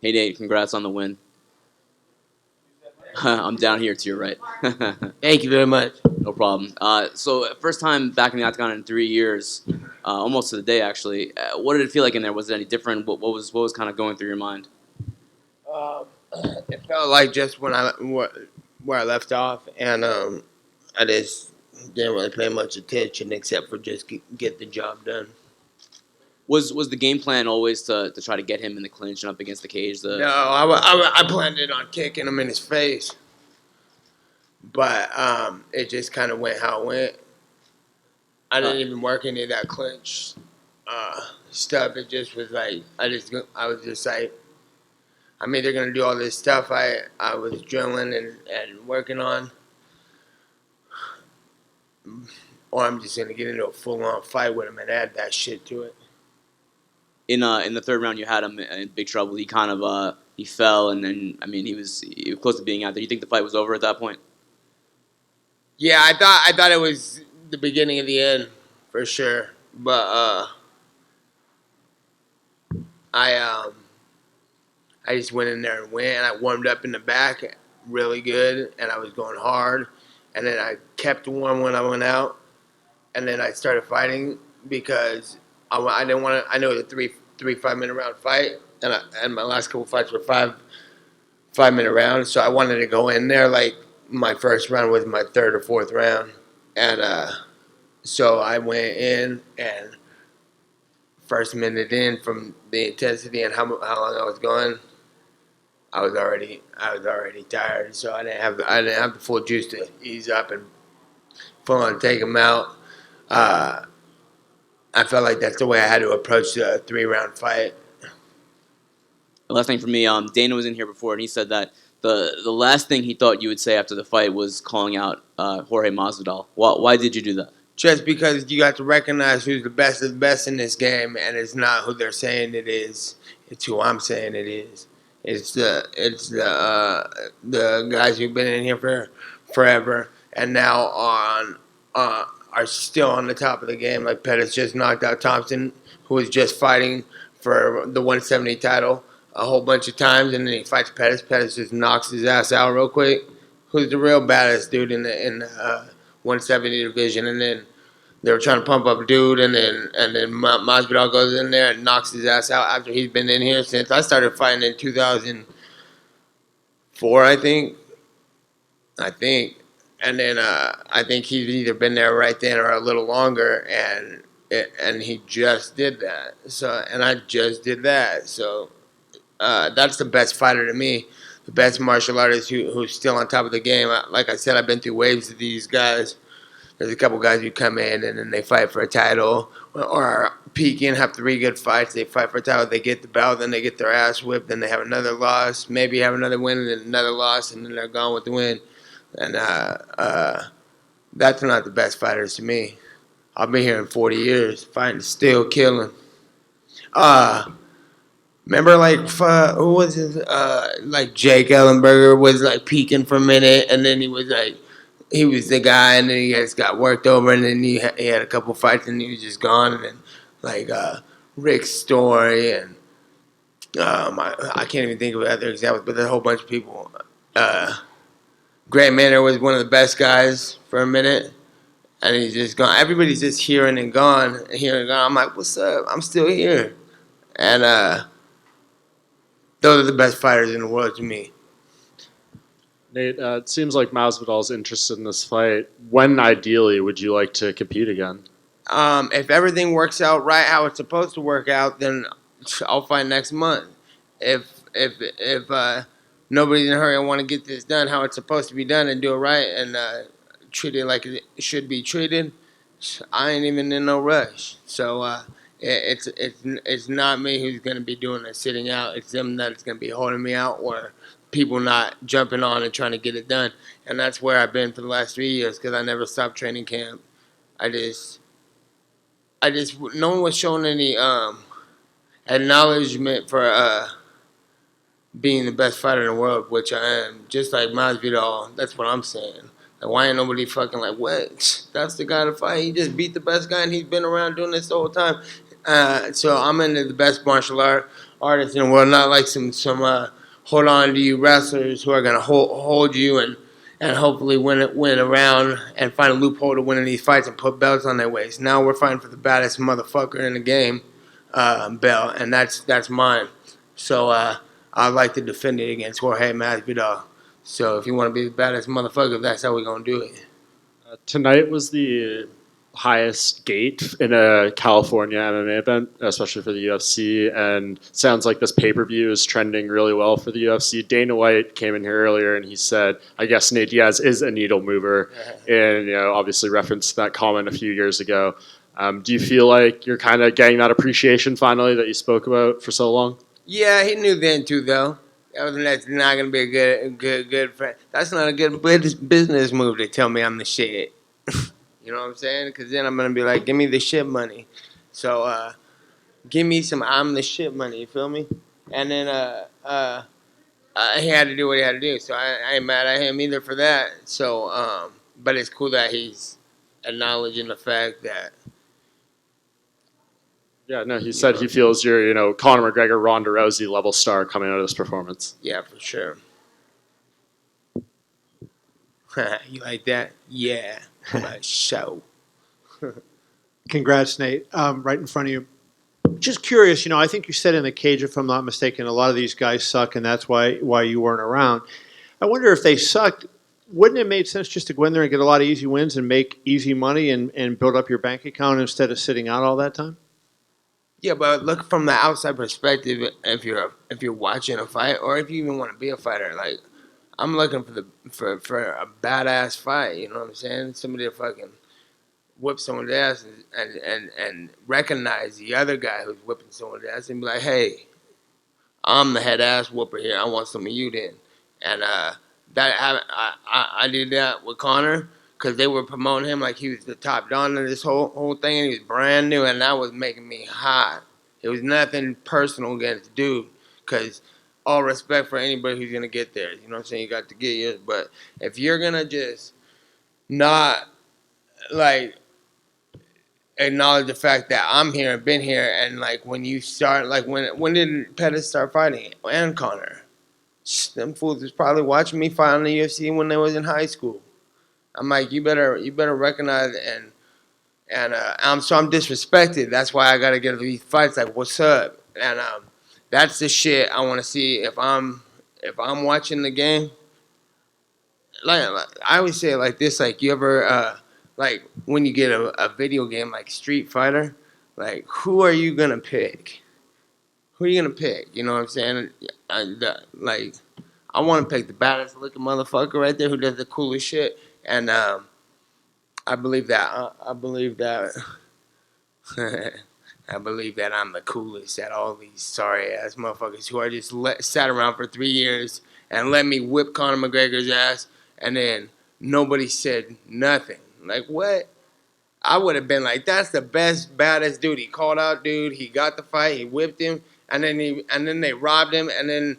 Hey Nate, congrats on the win. I'm down here to your right. Thank you very much. No problem. So first time back in the octagon in 3 years, almost to the day actually. What did it feel like in there? Was it any different? What was kind of going through your mind? Um, it felt like just where I left off, and I just didn't really pay much attention except for just get the job done. Was the game plan always to try to get him in the clinch and up against the cage? No, I planned it on kicking him in his face, but it just kind of went how it went. I didn't even work any of that clinch stuff. It just was like I was just like I'm either gonna do all this stuff I was drilling and working on, or I'm just gonna get into a full on fight with him and add that shit to it. In the third round, you had him in big trouble. He kind of he fell, and then I mean he was close to being out there. You think the fight was over at that point? Yeah, I thought it was the beginning of the end for sure, but I um I just went in there and went. And I warmed up in the back really good, and I was going hard, and then I kept warm when I went out, and then I started fighting because I didn't want to. I know it was a 5 minute round fight, and my last couple fights were 5 minute rounds, so I wanted to go in there like my first round was my third or fourth round, and so I went in and first minute in from the intensity and how long I was going, I was already tired, so I didn't have the full juice to ease up and full on take him out. Uh, I felt like that's the way I had to approach the 3 round fight. The last thing for me, Dana was in here before, and he said that the last thing he thought you would say after the fight was calling out Jorge Masvidal. Why did you do that? Just because you got to recognize who's the best of the best in this game, and it's not who they're saying it is. It's who I'm saying it is. It's the guys who've been in here for forever and now are still on the top of the game. Like Pettis just knocked out Thompson, who was just fighting for the 170 title a whole bunch of times, and then he fights Pettis. Pettis just knocks his ass out real quick. Who's the real baddest dude in the 170 division? And then they were trying to pump up dude, and then Masvidal goes in there and knocks his ass out after he's been in here since I started fighting in 2004, I think. And then I think he's either been there right then or a little longer, and he just did that. So and I just did that. So that's the best fighter to me, the best martial artist who's still on top of the game. Like I said, I've been through waves of these guys. There's a couple guys who come in and then they fight for a title or peak in, have 3 good fights. They fight for a title, they get the belt, then they get their ass whipped, then they have another loss, maybe have another win and then another loss, and then they're gone with the win. And that's not the best fighters to me. I've been here in 40 years, fighting, still killing. Uh, Remember, like, who was it? Like, Jake Ellenberger was, like, peaking for a minute, and then he was the guy, and then he just got worked over, and then he had a couple fights, and he was just gone. And then, like, Rick's story, and I can't even think of other examples, but there's a whole bunch of people. Grant Manor was one of the best guys for a minute, and he's just gone. Everybody's just hearing and gone, and hearing and gone. I'm like, what's up? I'm still here. And those are the best fighters in the world to me. Nate, it seems like Masvidal's interested in this fight. When ideally would you like to compete again? If everything works out right how it's supposed to work out, then I'll fight next month. If nobody's in a hurry, I want to get this done how it's supposed to be done and do it right and treat it like it should be treated. I ain't even in no rush. So it's not me who's gonna be doing the sitting out. It's them that's gonna be holding me out, or people not jumping on and trying to get it done. And that's where I've been for the last 3 years because I never stopped training camp. I just no one was showing any acknowledgement for being the best fighter in the world, which I am. Just like Masvidal, that's what I'm saying. Like, why ain't nobody fucking like, what? That's the guy to fight. He just beat the best guy, and he's been around doing this the whole time. So I'm into the best martial art artists in the world, not like some hold on to you wrestlers who are gonna hold you and hopefully win around and find a loophole to win in these fights and put belts on their waist. Now we're fighting for the baddest motherfucker in the game, belt, and that's mine. So I'd like to defend it against Jorge Masvidal. So if you want to be the baddest motherfucker, that's how we're gonna do it. Tonight was the highest gate in a California MMA event, especially for the UFC, and sounds like this pay-per-view is trending really well for the UFC. Dana White came in here earlier and he said, I guess Nate Diaz is a needle mover, and obviously referenced that comment a few years ago. Do you feel like you're kind of getting that appreciation finally that you spoke about for so long? Yeah, he knew then too, though. That's not gonna be a good friend. That's not a good business move to tell me I'm the shit. You know what I'm saying? Because then I'm gonna be like, give me the shit money. So give me some I'm the shit money. You feel me? And then he had to do what he had to do. So I ain't mad at him either for that. So but it's cool that he's acknowledging the fact that. Yeah, no, he said he feels you're, Conor McGregor, Ronda Rousey level star coming out of this performance. Yeah, for sure. You like that? Yeah, my show. Congrats, Nate. Right in front of you. Just curious, I think you said in the cage, if I'm not mistaken, a lot of these guys suck, and that's why you weren't around. I wonder if they sucked, wouldn't it make sense just to go in there and get a lot of easy wins and make easy money and build up your bank account instead of sitting out all that time? Yeah, but look from the outside perspective. If you're watching a fight, or if you even want to be a fighter, like I'm looking for a badass fight. You know what I'm saying? Somebody to fucking whip someone's ass and recognize the other guy who's whipping someone's ass and be like, hey, I'm the head ass whooper here. I want some of you then. And I did that with Conor because they were promoting him like he was the top don of this whole thing, and he was brand new, and that was making me hot. It was nothing personal against the dude, because all respect for anybody who's gonna get there. You know what I'm saying? You got to get yours, but if you're gonna just not like acknowledge the fact that I'm here and been here, and like when you start, like when did Pettis start fighting and Conor? Them fools was probably watching me fight on the UFC when they was in high school. I'm like, you better recognize and I'm disrespected. That's why I gotta get these fights. Like, what's up? And that's the shit I want to see if I'm watching the game. Like I always say it like this: like you ever like when you get a video game like Street Fighter, like who are you gonna pick? Who are you gonna pick? You know what I'm saying? Like I want to pick the baddest looking motherfucker right there who does the coolest shit, and I believe that. I believe that. I believe that I'm the coolest at all these sorry ass motherfuckers who are just sat around for 3 years and let me whip Conor McGregor's ass, and then nobody said nothing. Like what? I would have been like, that's the best, baddest dude. He called out dude. He got the fight. He whipped him, and then they robbed him, and then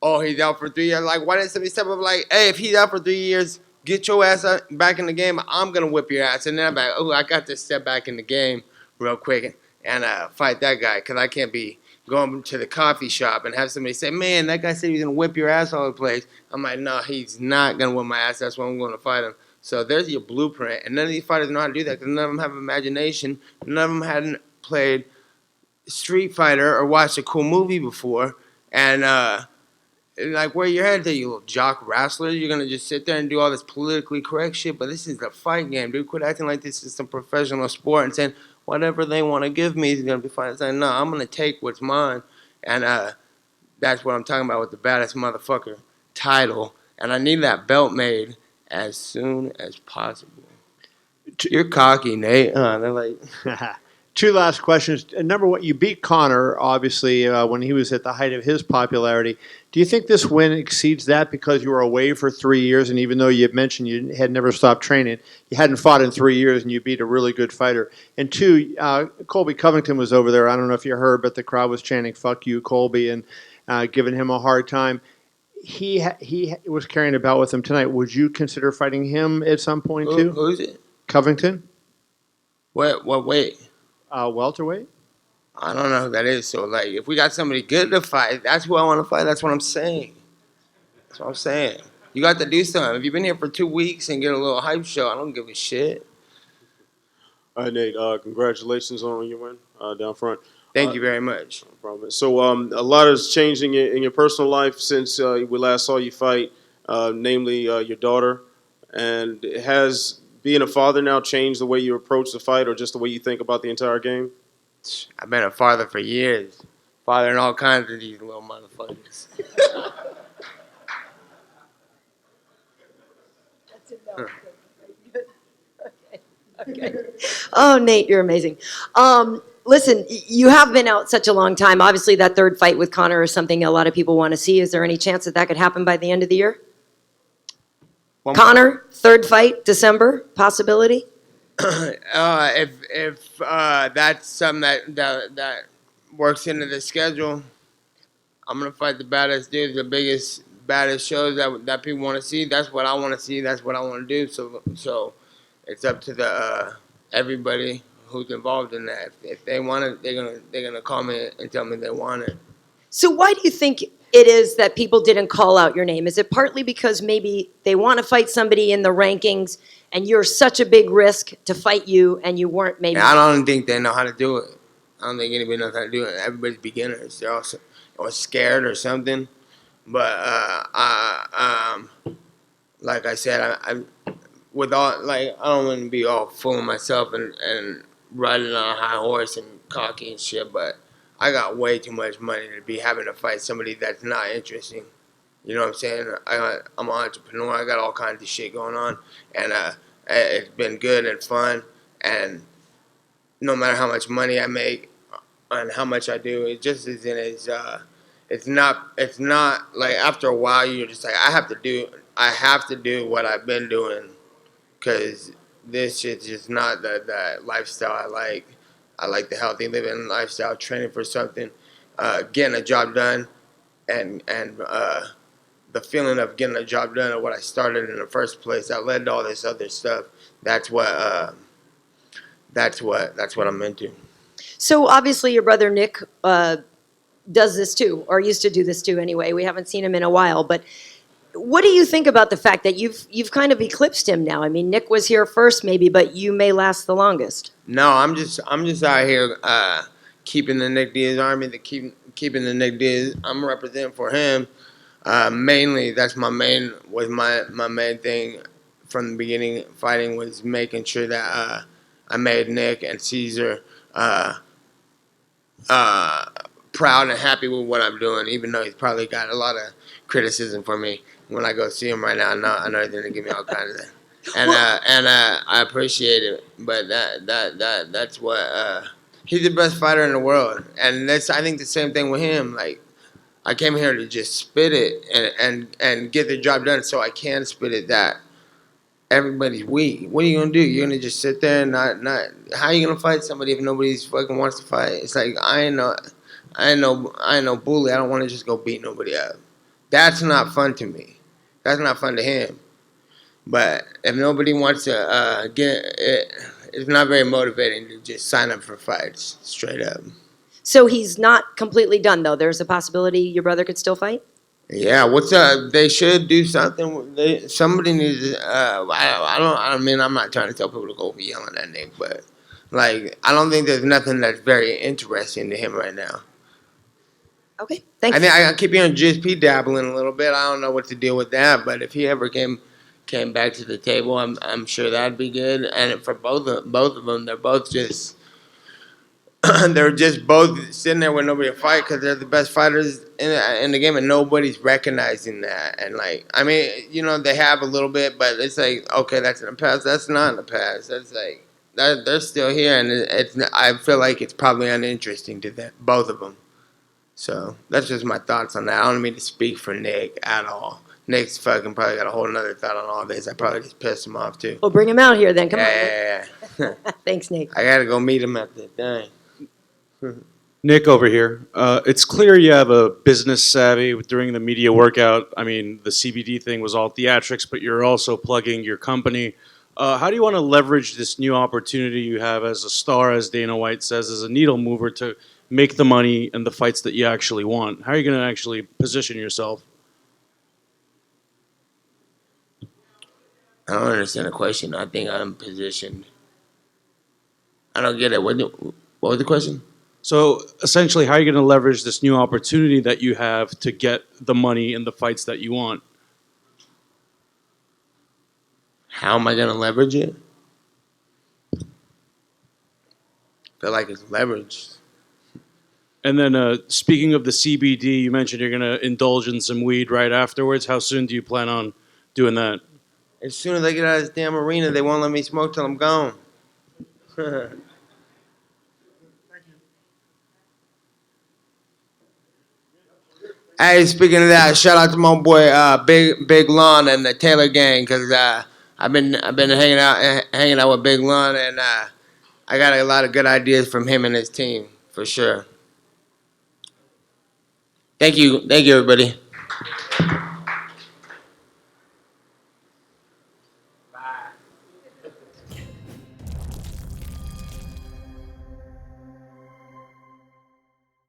he's out for 3 years. Like why didn't somebody step up like, hey, if he's out for 3 years, get your ass back in the game. I'm gonna whip your ass. And then I'm like, oh, I got to step back in the game real quick and fight that guy, because I can't be going to the coffee shop and have somebody say, man, that guy said he's gonna whip your ass all over the place. I'm like, no, he's not gonna whip my ass. That's why I'm gonna fight him. So there's your blueprint. And none of these fighters know how to do that because none of them have imagination. None of them hadn't played Street Fighter or watched a cool movie before. And like, where your head at, you little jock wrestler? You're gonna just sit there and do all this politically correct shit, but this is the fight game, dude. Quit acting like this is some professional sport and saying whatever they want to give me is gonna be fine. Saying no, I'm gonna take what's mine, and that's what I'm talking about with the baddest motherfucker title. And I need that belt made as soon as possible. You're cocky, Nate. They're like. Two last questions. Number one, you beat Conor, obviously, when he was at the height of his popularity. Do you think this win exceeds that because you were away for 3 years, and even though you mentioned you had never stopped training, you hadn't fought in 3 years, and you beat a really good fighter? And two, Colby Covington was over there. I don't know if you heard, but the crowd was chanting, fuck you, Colby, and giving him a hard time. He was carrying a belt with him tonight. Would you consider fighting him at some point, too? Who's it? Covington? What weight? Welterweight? I don't know who that is. So, like, if we got somebody good to fight, that's who I want to fight. That's what I'm saying. That's what I'm saying. You got to do something. If you've been here for 2 weeks and get a little hype show, I don't give a shit. All right, Nate. Congratulations on your win down front. Thank you very much. No problem. So, a lot has changed in your personal life since we last saw you fight, namely your daughter. And has being a father now changed the way you approach the fight, or just the way you think about the entire game? I've been a father for years. Fathering all kinds of these little motherfuckers. Okay. Oh, Nate, you're amazing. Listen, you have been out such a long time. Obviously, that third fight with Conor is something a lot of people want to see. Is there any chance that that could happen by the end of the year? Conor, third fight, December, possibility? If that's something that works into the schedule, I'm gonna fight the baddest dudes, the biggest, baddest shows that people want to see. That's what I want to see. That's what I want to do. So it's up to the everybody who's involved in that. If they want it, they're gonna call me and tell me they want it. So why do you think it is that people didn't call out your name? Is it partly because maybe they want to fight somebody in the rankings and you're such a big risk to fight you and you weren't maybe? I don't think they know how to do it. I don't think anybody knows how to do it. Everybody's beginners. They're all or scared or something. But like I said, I with all like I don't want to be all full of myself and riding on a high horse and cocky and shit. But I got way too much money to be having to fight somebody that's not interesting. You know what I'm saying? I'm an entrepreneur. I got all kinds of shit going on, and it's been good and fun. And no matter how much money I make and how much I do, it just isn't as. It's not like after a while you're just like I have to do what I've been doing, because this shit's just not the lifestyle I like. I like the healthy living lifestyle, training for something, getting a job done, and the feeling of getting a job done or what I started in the first place that led to all this other stuff. That's what I'm into. So obviously your brother Nick does this too, or used to do this too anyway. We haven't seen him in a while, but what do you think about the fact that you've kind of eclipsed him now? I mean, Nick was here first maybe, but you may last the longest. No, I'm just out here keeping the Nick Diaz army, keeping the Nick Diaz. I'm representing for him. Mainly, that's my main thing from the beginning. Fighting was making sure that I made Nick and Caesar proud and happy with what I'm doing, even though he's probably got a lot of criticism for me. When I go see him right now, I know he's gonna give me all kinds of, and I appreciate it. But that's what he's the best fighter in the world, and I think the same thing with him. Like I came here to just spit it and get the job done, so I can spit it. That everybody's weak. What are you gonna do? You're gonna just sit there and not? How are you gonna fight somebody if nobody's fucking wants to fight? It's like I ain't no bully. I don't want to just go beat nobody up. That's not fun to me. That's not fun to him. But if nobody wants to get it, it's not very motivating to just sign up for fights straight up. So he's not completely done though. There's a possibility your brother could still fight? Yeah, what's up? They should do something. Somebody needs. I mean, I'm not trying to tell people to go yelling at Nick, but like, I don't think there's nothing that's very interesting to him right now. Okay, thanks. I keep hearing GSP dabbling a little bit. I don't know what to deal with that, but if he ever came back to the table, I'm sure that'd be good. And for both of them, they're both just they're just both sitting there with nobody to fight because they're the best fighters in the game, and nobody's recognizing that. And like, I mean, they have a little bit, but it's like, okay, that's in the past. That's not in the past. That's like they're still here, and I feel like it's probably uninteresting to them, both of them. So that's just my thoughts on that. I don't mean to speak for Nick at all. Nick's fucking probably got a whole nother thought on all this. I probably just pissed him off too. Well, bring him out here then. Come on. Yeah. Thanks, Nate. I gotta go meet him at the thing. Nick over here. It's clear you have a business savvy during the media workout. I mean, the CBD thing was all theatrics, but you're also plugging your company. How do you want to leverage this new opportunity you have as a star, as Dana White says, as a needle mover to make the money and the fights that you actually want? How are you going to actually position yourself? I don't understand the question. I think I'm positioned. I don't get it. What was the question? So essentially, how are you going to leverage this new opportunity that you have to get the money and the fights that you want? How am I going to leverage it? Feel like it's leveraged. And then speaking of the CBD, you mentioned you're going to indulge in some weed right afterwards. How soon do you plan on doing that? As soon as I get out of this damn arena, they won't let me smoke till I'm gone. Hey, speaking of that, shout out to my boy Big Lon and the Taylor Gang, because I've been hanging out with Big Lon, and I got a lot of good ideas from him and his team for sure. Thank you, everybody.